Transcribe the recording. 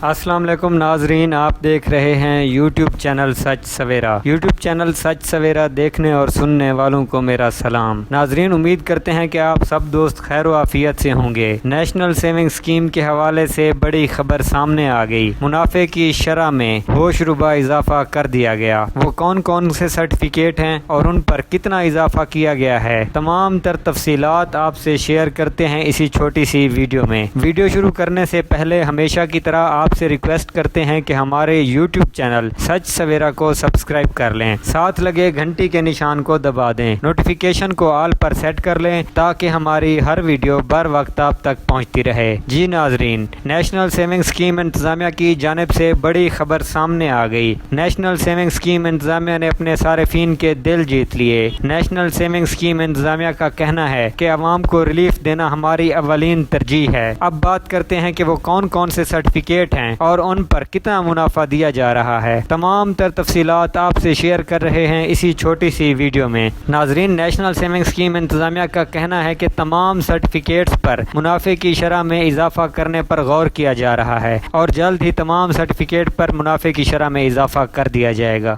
السلام علیکم ناظرین، آپ دیکھ رہے ہیں یوٹیوب چینل سچ سویرا۔ یوٹیوب چینل سچ سویرا دیکھنے اور سننے والوں کو میرا سلام۔ ناظرین، امید کرتے ہیں کہ آپ سب دوست خیر و عافیت سے ہوں گے۔ نیشنل سیونگ اسکیم کے حوالے سے بڑی خبر سامنے آ گئی۔ منافع کی شرح میں ہوش ربا اضافہ کر دیا گیا۔ وہ کون کون سے سرٹیفکیٹ ہیں اور ان پر کتنا اضافہ کیا گیا ہے، تمام تر تفصیلات آپ سے شیئر کرتے ہیں اسی چھوٹی سی ویڈیو میں۔ ویڈیو شروع کرنے سے پہلے ہمیشہ کی طرح آپ سے ریکویسٹ کرتے ہیں کہ ہمارے یوٹیوب چینل سچ سویرا کو سبسکرائب کر لیں، ساتھ لگے گھنٹی کے نشان کو دبا دیں، نوٹیفیکیشن کو آل پر سیٹ کر لیں تاکہ ہماری ہر ویڈیو بر وقت آپ تک پہنچتی رہے۔ جی ناظرین، نیشنل سیونگ اسکیم انتظامیہ کی جانب سے بڑی خبر سامنے آ گئی۔ نیشنل سیونگ اسکیم انتظامیہ نے اپنے صارفین کے دل جیت لیے۔ نیشنل سیونگ اسکیم انتظامیہ کا کہنا ہے کہ عوام کو ریلیف دینا ہماری اولین ترجیح ہے۔ اب بات کرتے ہیں کہ وہ کون کون سے سرٹیفکیٹ ہیں اور ان پر کتنا منافع دیا جا رہا ہے۔ تمام تر تفصیلات آپ سے شیئر کر رہے ہیں اسی چھوٹی سی ویڈیو میں۔ ناظرین، نیشنل سیونگ اسکیم انتظامیہ کا کہنا ہے کہ تمام سرٹیفکیٹس پر منافع کی شرح میں اضافہ کرنے پر غور کیا جا رہا ہے اور جلد ہی تمام سرٹیفکیٹ پر منافع کی شرح میں اضافہ کر دیا جائے گا۔